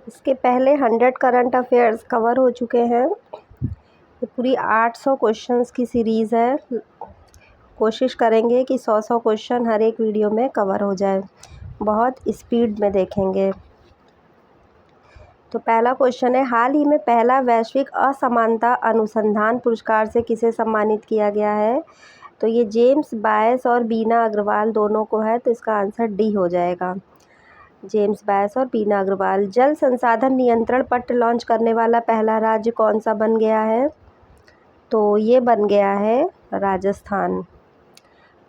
इसके पहले 100 current affairs cover हो चुके हैं। ये पूरी 800 क्वेश्चंस की सीरीज़ है। कोशिश करेंगे कि 100 क्वेश्चन हर एक वीडियो में कवर हो जाए। बहुत स्पीड में देखेंगे। तो पहला क्वेश्चन है, हाल ही में पहला वैश्विक असमानता अनुसंधान पुरस्कार से किसे सम्मानित किया गया है? तो ये जेम्स बायस और बीना अग्रवाल दोनों को है, तो इसका आंसर डी हो जाएगा। जेम्स बायस और बीना अग्रवाल। जल संसाधन नियंत्रण पट्ट लॉन्च करने वाला पहला राज्य कौन सा बन गया है? तो ये बन गया है राजस्थान।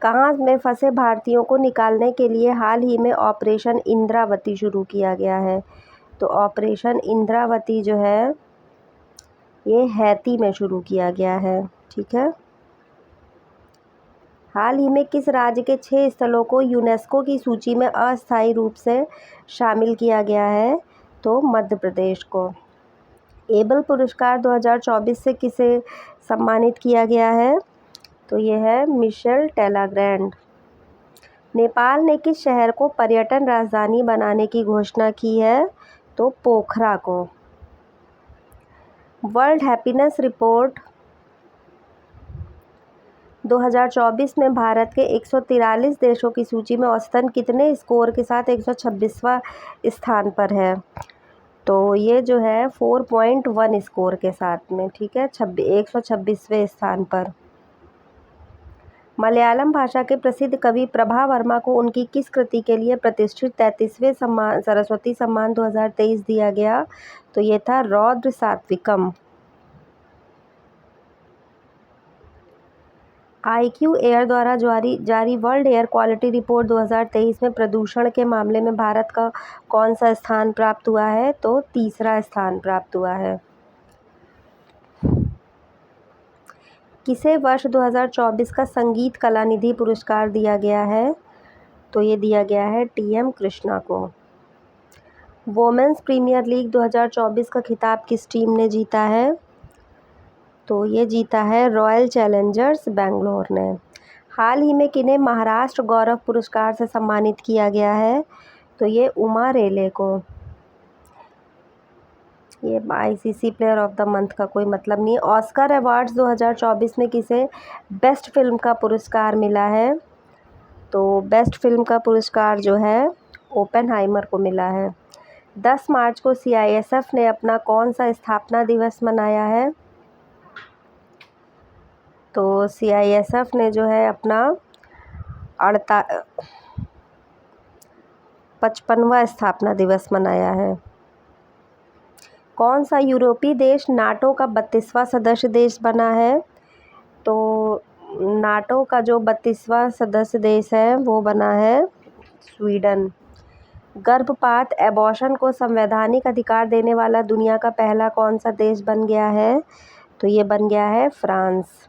कहाँ में फंसे भारतीयों को निकालने के लिए हाल ही में ऑपरेशन इंद्रावती शुरू किया गया है? तो ऑपरेशन इंद्रावती जो है ये हैती में शुरू किया गया है। ठीक है। हाल ही में किस राज्य के 6 स्थलों को यूनेस्को की सूची में अस्थायी रूप से शामिल किया गया है? तो मध्य प्रदेश को। एबल पुरस्कार 2024 से किसे सम्मानित किया गया है? तो ये है मिशेल टेलाग्रैंड। नेपाल ने किस शहर को पर्यटन राजधानी बनाने की घोषणा की है? तो पोखरा को। वर्ल्ड हैप्पीनेस रिपोर्ट 2024 में भारत के 143 देशों की सूची में औसतन कितने स्कोर के साथ 126वां स्थान पर है? तो ये जो है 4.1 स्कोर के साथ में। ठीक है, 126वें स्थान पर। मलयालम भाषा के प्रसिद्ध कवि प्रभा वर्मा को उनकी किस कृति के लिए प्रतिष्ठित 33वें सरस्वती सम्मान 2023 दिया गया? तो ये था रौद्र सात्विकम। IQ एयर द्वारा जारी वर्ल्ड एयर क्वालिटी रिपोर्ट 2023 में प्रदूषण के मामले में भारत का कौन सा स्थान प्राप्त हुआ है? तो तीसरा स्थान प्राप्त हुआ है। किसे वर्ष 2024 का संगीत कलानिधि पुरस्कार दिया गया है? तो ये दिया गया है TM कृष्णा को। वोमेंस प्रीमियर लीग 2024 का खिताब किस टीम ने जीता है? तो ये जीता है रॉयल चैलेंजर्स बेंगलोर ने। हाल ही में किन्हें महाराष्ट्र गौरव पुरस्कार से सम्मानित किया गया है? तो ये उमा रेले को। ये ICC player of the month का कोई मतलब नहीं। ऑस्कर अवार्ड्स 2024 में किसे बेस्ट फिल्म का पुरस्कार मिला है? तो बेस्ट फिल्म का पुरस्कार जो है ओपेनहाइमर को मिला है। 10 मार्च को CISF ने अपना कौन सा स्थापना दिवस मनाया है? तो CISF ने जो है अपना 55वां स्थापना दिवस मनाया है। कौन सा यूरोपीय देश नाटो का 32वां सदस्य देश बना है? तो नाटो का जो 32वां सदस्य देश है वो बना है स्वीडन। गर्भपात एबॉर्शन को संवैधानिक अधिकार देने वाला दुनिया का पहला कौन सा देश बन गया है? तो ये बन गया है फ्रांस।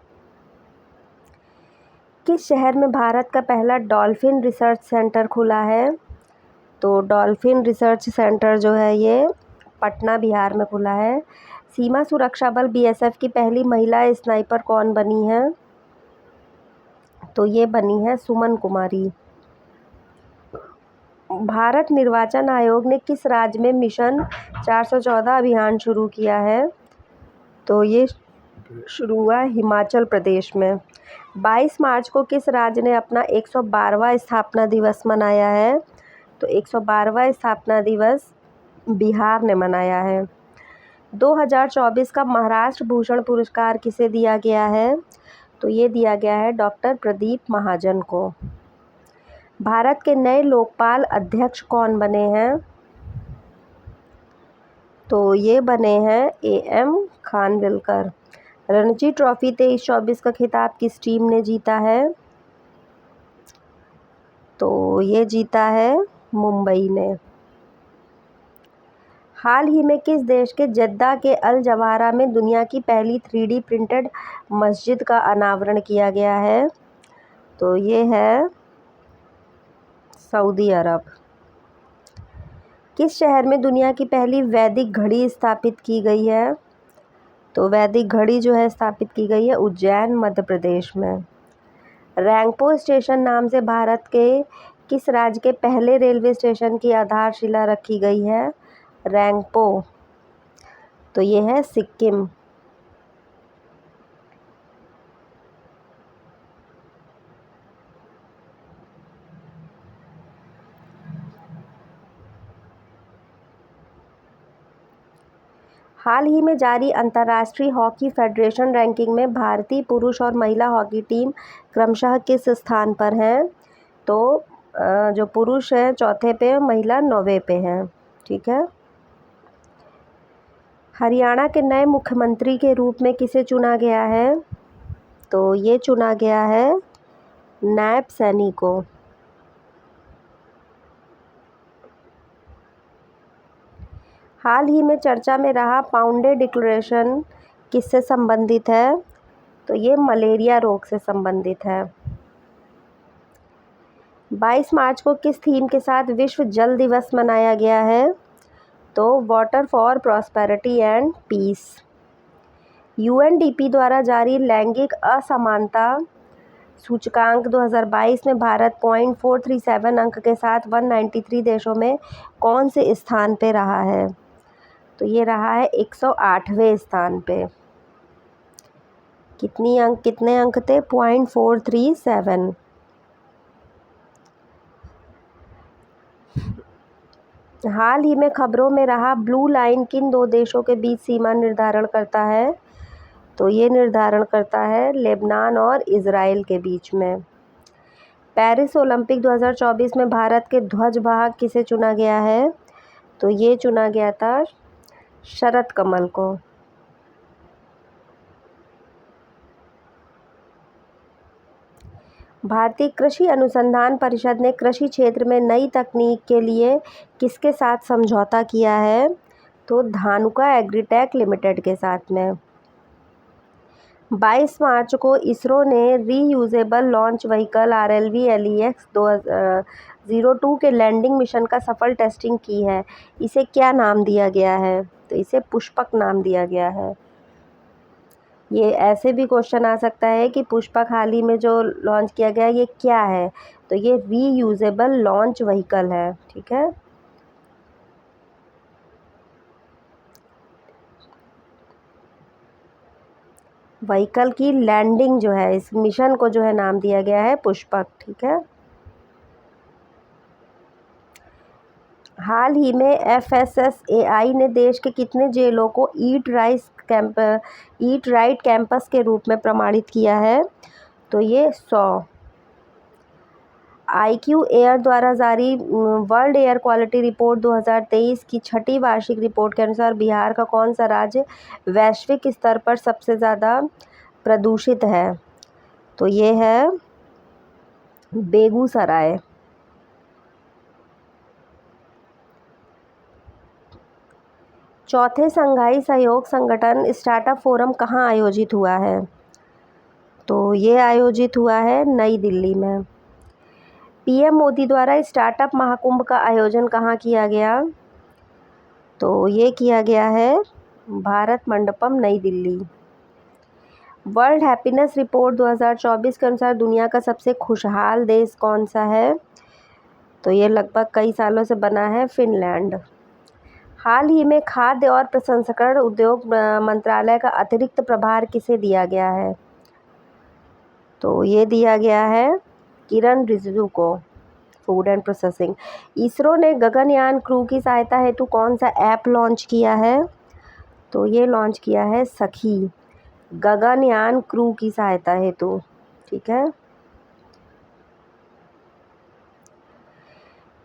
किस शहर में भारत का पहला डॉल्फिन रिसर्च सेंटर खुला है? तो डॉल्फिन रिसर्च सेंटर जो है ये पटना बिहार में खुला है। सीमा सुरक्षा बल BSF की पहली महिला स्नाइपर कौन बनी है? तो ये बनी है सुमन कुमारी। भारत निर्वाचन आयोग ने किस राज्य में मिशन 414 अभियान शुरू किया है? तो ये शुरू हुआ हिमाचल प्रदेश में। 22 मार्च को किस राज्य ने अपना 112वां स्थापना दिवस मनाया है? तो 112वां स्थापना दिवस बिहार ने मनाया है। 2024 का महाराष्ट्र भूषण पुरस्कार किसे दिया गया है? तो ये दिया गया है डॉक्टर प्रदीप महाजन को। भारत के नए लोकपाल अध्यक्ष कौन बने हैं? तो ये बने हैं AM खानविलकर। रणजी ट्रॉफी 23-24 का खिताब किस टीम ने जीता है? तो ये जीता है मुंबई ने। हाल ही में किस देश के जद्दा के अल जवाहरा में दुनिया की पहली 3D प्रिंटेड मस्जिद का अनावरण किया गया है? तो ये है सऊदी अरब। किस शहर में दुनिया की पहली वैदिक घड़ी स्थापित की गई है? तो वैदिक घड़ी जो है स्थापित की गई है उज्जैन मध्य प्रदेश में। रैंगपो स्टेशन नाम से भारत के किस राज्य के पहले रेलवे स्टेशन की आधारशिला रखी गई है? रैंगपो, तो ये है सिक्किम। हाल ही में जारी अंतर्राष्ट्रीय हॉकी फेडरेशन रैंकिंग में भारतीय पुरुष और महिला हॉकी टीम क्रमशः किस स्थान पर हैं? तो जो पुरुष हैं चौथे पे, महिला 9वें पे हैं। ठीक है। हरियाणा के नए मुख्यमंत्री के रूप में किसे चुना गया है? तो ये चुना गया है नायब सैनी को। हाल ही में चर्चा में रहा पाउंडे डिक्लेरेशन किससे संबंधित है? तो ये मलेरिया रोग से संबंधित है। 22 मार्च को किस थीम के साथ विश्व जल दिवस मनाया गया है? तो water for prosperity and peace. UNDP द्वारा जारी लैंगिक असमानता सूचकांक 2022 में भारत 0.437 अंक के साथ 193 देशों में कौन से स्थान पे रहा है? तो ये रहा है 108वें स्थान पे। कितने अंक थे? 0.437। हाल ही में खबरों में रहा ब्लू लाइन किन दो देशों के बीच सीमा निर्धारण करता है? तो ये निर्धारण करता है लेबनान और इजराइल के बीच में। पेरिस ओलंपिक 2024 में भारत के ध्वजवाहक किसे चुना गया है? तो ये चुना गया था शरद कमल को। भारतीय कृषि अनुसंधान परिषद ने कृषि क्षेत्र में नई तकनीक के लिए किसके साथ समझौता किया है? तो धानुका एग्रीटेक लिमिटेड के साथ में। 22 मार्च को इसरो ने reusable launch vehicle RLV LEX 02 के लैंडिंग मिशन का सफल टेस्टिंग की है। इसे क्या नाम दिया गया है? तो इसे पुष्पक नाम दिया गया है। ये ऐसे भी क्वेश्चन आ सकता है कि पुष्पक हाल ही में जो लॉन्च किया गया ये क्या है? तो ये रीयूजेबल लॉन्च व्हीकल है। ठीक है। व्हीकल की लैंडिंग जो है, इस मिशन को जो है नाम दिया गया है पुष्पक। ठीक है। हाल ही में FSSAI ने देश के कितने जेलों को ईट राइट कैंपस के रूप में प्रमाणित किया है? तो ये 100। IQ एयर द्वारा जारी वर्ल्ड एयर क्वालिटी रिपोर्ट 2023 की छठी वार्षिक रिपोर्ट के अनुसार बिहार का कौन सा राज्य वैश्विक स्तर पर सबसे ज़्यादा प्रदूषित है? तो ये है बेगूसराय। चौथे संघाई सहयोग संगठन स्टार्टअप फोरम कहाँ आयोजित हुआ है? तो ये आयोजित हुआ है नई दिल्ली में। PM मोदी द्वारा स्टार्टअप महाकुंभ का आयोजन कहाँ किया गया? तो ये किया गया है भारत मंडपम नई दिल्ली। वर्ल्ड हैप्पीनेस रिपोर्ट 2024 के अनुसार दुनिया का सबसे खुशहाल देश कौन सा है? तो ये लगभग कई सालों से बना है फिनलैंड। हाल ही में खाद्य और प्रसंस्करण उद्योग मंत्रालय का अतिरिक्त प्रभार किसे दिया गया है? तो ये दिया गया है किरण रिजिजू को, फूड एंड प्रोसेसिंग। इसरो ने गगनयान क्रू की सहायता हेतु कौन सा ऐप लॉन्च किया है? तो ये लॉन्च किया है सखी, गगनयान क्रू की सहायता हेतु। ठीक है।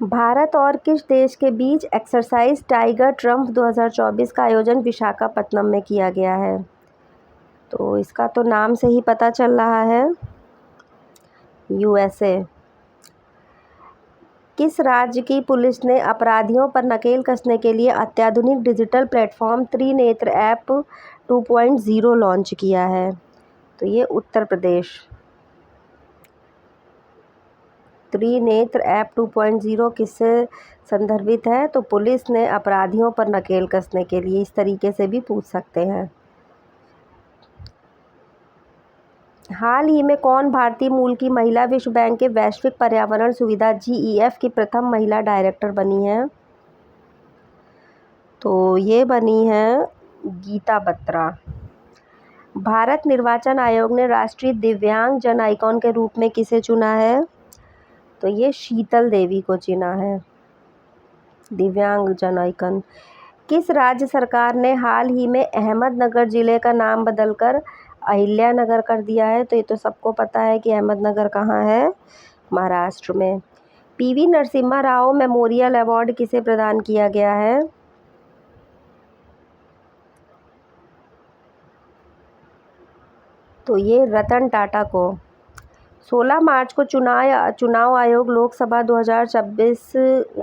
भारत और किस देश के बीच एक्सरसाइज टाइगर ट्रम्प 2024 का आयोजन विशाखापत्तनम में किया गया है? तो इसका तो नाम से ही पता चल रहा है USA। किस राज्य की पुलिस ने अपराधियों पर नकेल कसने के लिए अत्याधुनिक digital platform Trinetra app 2.0 launch किया है? तो ये उत्तर प्रदेश। त्रिनेत्र ऐप 2.0 किससे संदर्भित है? तो पुलिस ने अपराधियों पर नकेल कसने के लिए, इस तरीके से भी पूछ सकते हैं। हाल ही में कौन भारतीय मूल की महिला विश्व बैंक के वैश्विक पर्यावरण सुविधा GEF की प्रथम महिला डायरेक्टर बनी है? तो ये बनी है गीता बत्रा। भारत निर्वाचन आयोग ने राष्ट्रीय दिव्यांग जन आइकॉन के रूप में किसे चुना है? तो ये शीतल देवी को चुना है, दिव्यांग जन आइकन। किस राज्य सरकार ने हाल ही में अहमदनगर जिले का नाम बदलकर अहिल्यानगर कर दिया है? तो ये तो सबको पता है कि अहमदनगर कहाँ है, महाराष्ट्र में। PV Narasimha Rao memorial award किसे प्रदान किया गया है? तो ये रतन टाटा को। 16 मार्च को चुनाव आयोग लोकसभा 2026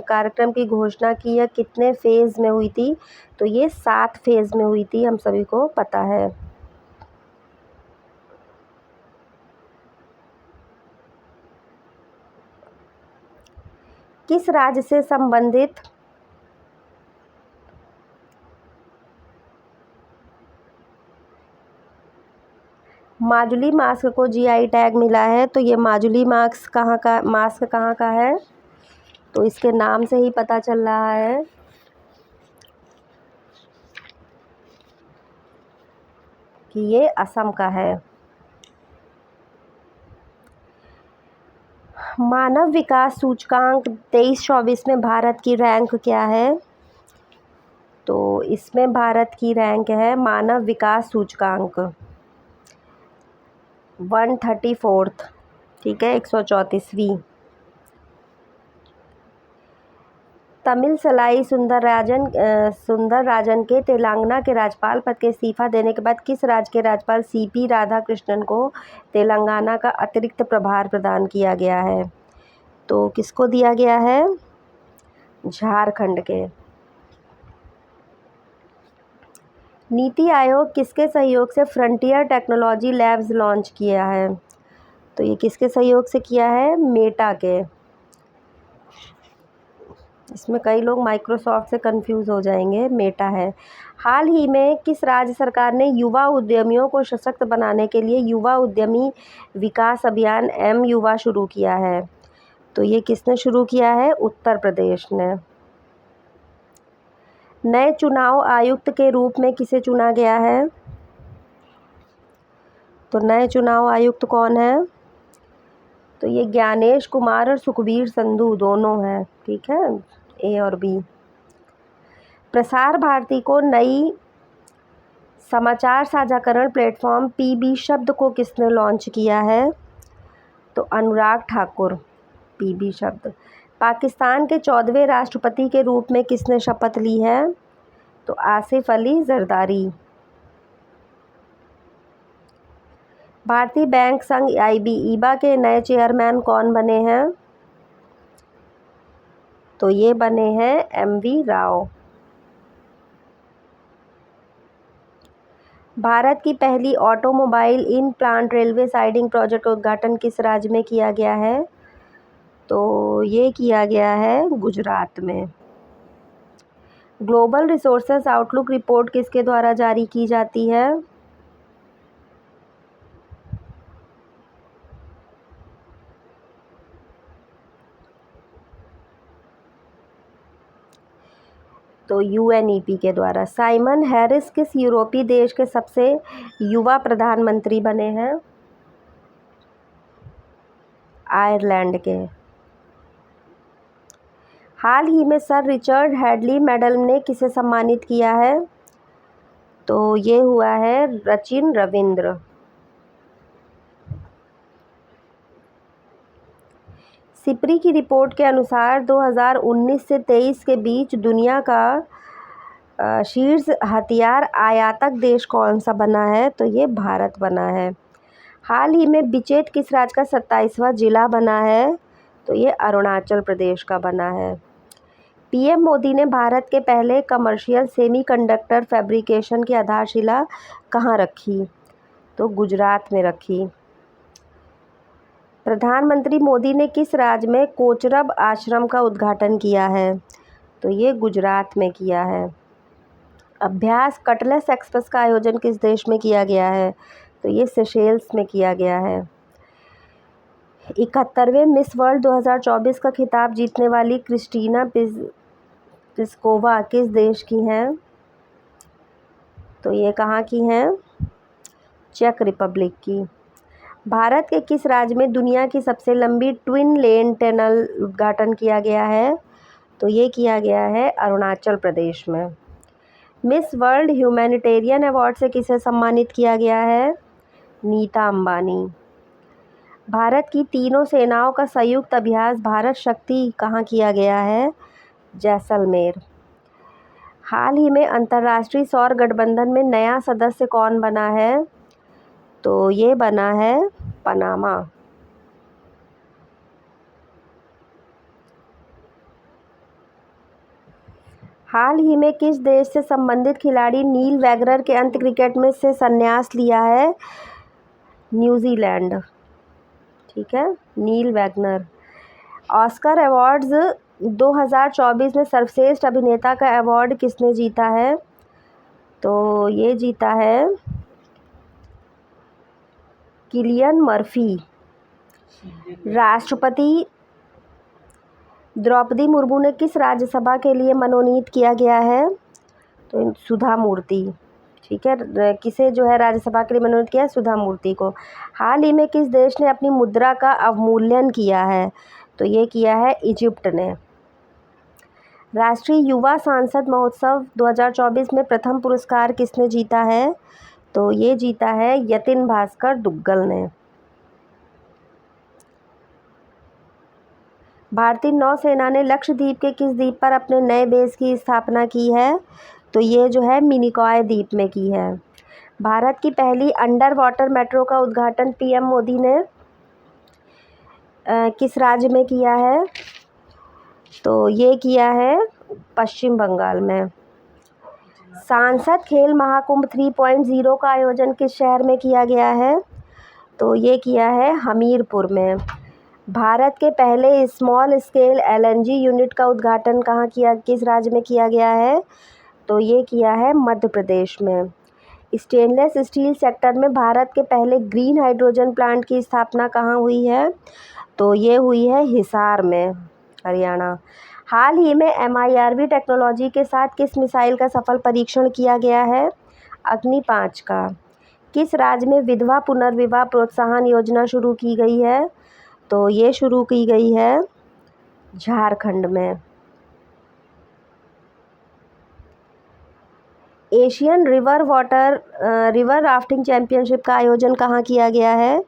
कार्यक्रम की घोषणा की, यह कितने फेज़ में हुई थी? तो ये 7 फेज़ में हुई थी, हम सभी को पता है। किस राज्य से संबंधित माजुली मास्क को जीआई टैग मिला है? तो ये माजुली मास्क कहाँ का है? तो इसके नाम से ही पता चल रहा है कि ये असम का है। मानव विकास सूचकांक 23-24 में भारत की रैंक क्या है? तो इसमें भारत की रैंक है मानव विकास सूचकांक 134, ठीक है, 134वीं। तमिलसलाई सुंदरराजन के तेलंगाना के राज्यपाल पद के इस्तीफा देने के बाद किस राज्य के राज्यपाल सीपी राधाकृष्णन को तेलंगाना का अतिरिक्त प्रभार प्रदान किया गया है? तो किसको दिया गया है? झारखंड के। नीति आयोग किसके सहयोग से फ्रंटियर टेक्नोलॉजी लैब्स लॉन्च किया है? तो ये किसके सहयोग से किया है? मेटा के। इसमें कई लोग माइक्रोसॉफ्ट से कंफ्यूज हो जाएंगे, मेटा है। हाल ही में किस राज्य सरकार ने युवा उद्यमियों को सशक्त बनाने के लिए युवा उद्यमी विकास अभियान एम युवा शुरू किया है? तो ये किसने शुरू किया है? उत्तर प्रदेश ने। नए चुनाव आयुक्त के रूप में किसे चुना गया है? तो नए चुनाव आयुक्त कौन है? तो ये ज्ञानेश कुमार और सुखबीर संधू दोनों हैं, ठीक है, ए और बी। प्रसार भारती को नई समाचार साझाकरण प्लेटफॉर्म पीबी शब्द को किसने लॉन्च किया है? तो अनुराग ठाकुर, पीबी शब्द। पाकिस्तान के 14वें राष्ट्रपति के रूप में किसने शपथ ली है? तो आसिफ अली जरदारी। भारतीय बैंक संघ ईबा के नए चेयरमैन कौन बने हैं? तो ये बने हैं एमवी राव। भारत की पहली automobile in plant railway siding project का उद्घाटन किस राज्य में किया गया है? तो ये किया गया है गुजरात में। ग्लोबल रिसोर्सेज आउटलुक रिपोर्ट किसके द्वारा जारी की जाती है? तो यूएनईपी के द्वारा। साइमन हैरिस किस यूरोपीय देश के सबसे युवा प्रधानमंत्री बने हैं? आयरलैंड के। हाल ही में सर रिचर्ड हैडली मेडल ने किसे सम्मानित किया है? तो ये हुआ है सचिन रविंद्र। सिपरी की रिपोर्ट के अनुसार 2019 से 23 के बीच दुनिया का शीर्ष हथियार आयातक देश कौन सा बना है? तो ये भारत बना है। हाल ही में बिचेट किस राज्य का 27वां जिला बना है? तो ये अरुणाचल प्रदेश का बना है। पीएम मोदी ने भारत के पहले कमर्शियल सेमीकंडक्टर फैब्रिकेशन की आधारशिला कहाँ रखी? तो गुजरात में रखी। प्रधानमंत्री मोदी ने किस राज्य में कोचरब आश्रम का उद्घाटन किया है? तो ये गुजरात में किया है। अभ्यास कटलेस एक्सप्रेस का आयोजन किस देश में किया गया है? तो ये सेशेल्स में किया गया है। 71वें मिस वर्ल्ड 2024 का खिताब जीतने वाली क्रिस्टीना प्लिस्कोवा किस देश की हैं? तो ये कहाँ की हैं? चेक रिपब्लिक की। भारत के किस राज्य में दुनिया की सबसे लंबी ट्विन लेन टनल उद्घाटन किया गया है? तो ये किया गया है अरुणाचल प्रदेश में। मिस वर्ल्ड ह्यूमैनिटेरियन अवार्ड से किसे सम्मानित किया गया है? नीता अंबानी। भारत की तीनों सेनाओं का संयुक्त अभ्यास भारत शक्ति कहाँ किया गया है? जैसलमेर। हाल ही में अंतर्राष्ट्रीय सौर गठबंधन में नया सदस्य कौन बना है? तो ये बना है पनामा। हाल ही में किस देश से संबंधित खिलाड़ी नील वैगनर के अंत क्रिकेट में से संन्यास लिया है? न्यूजीलैंड। ठीक है, नील वैगनर। ऑस्कर अवार्ड्स 2024 में सर्वश्रेष्ठ अभिनेता का अवार्ड किसने जीता है? तो ये जीता है किलियन मर्फी। राष्ट्रपति द्रौपदी मुर्मू ने किस राज्यसभा के लिए मनोनीत किया गया है? तो सुधा मूर्ति। ठीक है, किसे जो है राज्यसभा के लिए मनोनीत किया? सुधा मूर्ति को। हाल ही में किस देश ने अपनी मुद्रा का अवमूल्यन किया है? तो ये किया है इजिप्ट ने। राष्ट्रीय युवा सांसद महोत्सव 2024 में प्रथम पुरस्कार किसने जीता है? तो ये जीता है यतिन भास्कर दुग्गल ने। भारतीय नौसेना ने लक्षद्वीप के किस द्वीप पर अपने नए बेस की स्थापना की है? तो ये जो है मिनिकॉय द्वीप में की है। भारत की पहली अंडर वाटर मेट्रो का उद्घाटन पीएम मोदी ने किस राज्य में किया है? तो ये किया है पश्चिम बंगाल में। सांसद खेल महाकुंभ 3.0 का आयोजन किस शहर में किया गया है? तो ये किया है हमीरपुर में। भारत के पहले स्मॉल स्केल एलएनजी यूनिट का उद्घाटन किस राज्य में किया गया है? तो ये किया है मध्य प्रदेश में। स्टेनलेस स्टील सेक्टर में भारत के पहले ग्रीन हाइड्रोजन प्लांट की स्थापना कहाँ हुई है? तो ये हुई है हिसार में, हरियाणा। हाल ही में MIRV टेक्नोलॉजी के साथ किस मिसाइल का सफल परीक्षण किया गया है? अग्नि 5 का। किस राज्य में विधवा पुनर्विवाह प्रोत्साहन योजना शुरू की गई है? तो ये शुरू की गई है झारखंड में। एशियन रिवर राफ्टिंग चैंपियनशिप का आयोजन कहाँ किया गया है?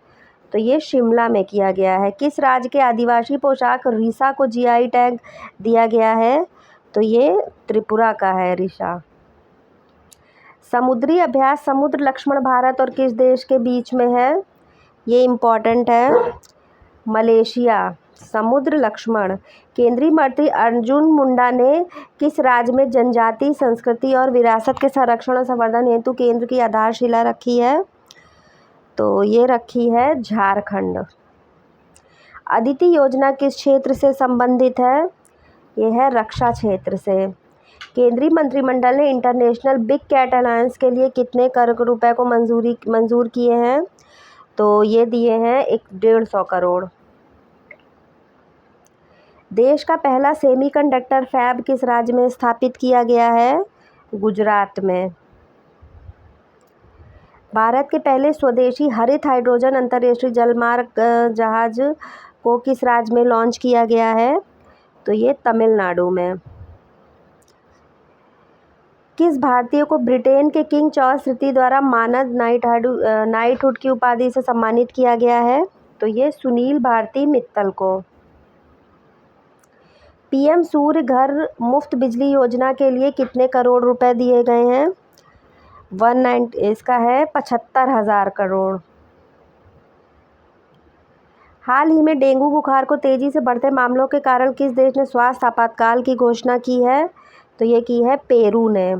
तो ये शिमला में किया गया है। किस राज्य के आदिवासी पोशाक रीसा को GI टैग दिया गया है? तो ये त्रिपुरा का है रीसा। समुद्री अभ्यास समुद्र लक्ष्मण भारत और किस देश के बीच में है? ये इम्पॉर्टेंट है, मलेशिया। समुद्र लक्ष्मण। केंद्रीय मंत्री अर्जुन मुंडा ने किस राज्य में जनजातीय संस्कृति और विरासत के संरक्षण और संवर्धन हेतु केंद्र की आधारशिला रखी है? तो ये रखी है झारखंड। अदिति योजना किस क्षेत्र से संबंधित है? ये है रक्षा क्षेत्र से। केंद्रीय मंत्रिमंडल ने इंटरनेशनल बिग कैट अलायंस के लिए कितने करोड़ रुपए को मंजूर किए हैं? तो ये दिए हैं 150 करोड़। देश का पहला सेमीकंडक्टर फैब किस राज्य में स्थापित किया गया है? गुजरात में। भारत के पहले स्वदेशी हरित हाइड्रोजन अंतर्राष्ट्रीय जलमार्ग जहाज को किस राज्य में लॉन्च किया गया है? तो ये तमिलनाडु में। किस भारतीय को ब्रिटेन के किंग चार्ल्स तृतीय द्वारा मानद नाइटहुड की उपाधि से सम्मानित किया गया है? तो ये सुनील भारती मित्तल को। PM सूर्य घर मुफ्त बिजली योजना के लिए कितने करोड़ रुपए दिए गए हैं? 75,000 करोड़। हाल ही में डेंगू बुखार को तेजी से बढ़ते मामलों के कारण किस देश ने स्वास्थ्य आपातकाल की घोषणा की है? तो ये की है पेरू ने।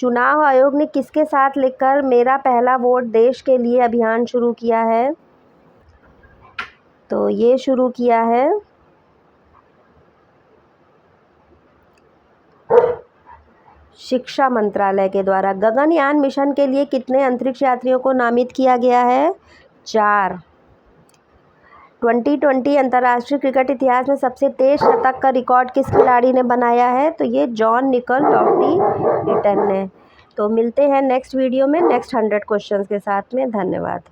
चुनाव आयोग ने किसके साथ लिखकर मेरा पहला वोट देश के लिए अभियान शुरू किया है? तो ये शुरू किया है शिक्षा मंत्रालय के द्वारा। गगनयान मिशन के लिए कितने अंतरिक्ष यात्रियों को नामित किया गया है? 4। 2020 अंतर्राष्ट्रीय क्रिकेट इतिहास में सबसे तेज शतक का रिकॉर्ड किस खिलाड़ी ने बनाया है? तो ये जॉन निकल लॉफ्टी-इटन ने। तो मिलते हैं नेक्स्ट वीडियो में नेक्स्ट 100 क्वेश्चंस के साथ में। धन्यवाद।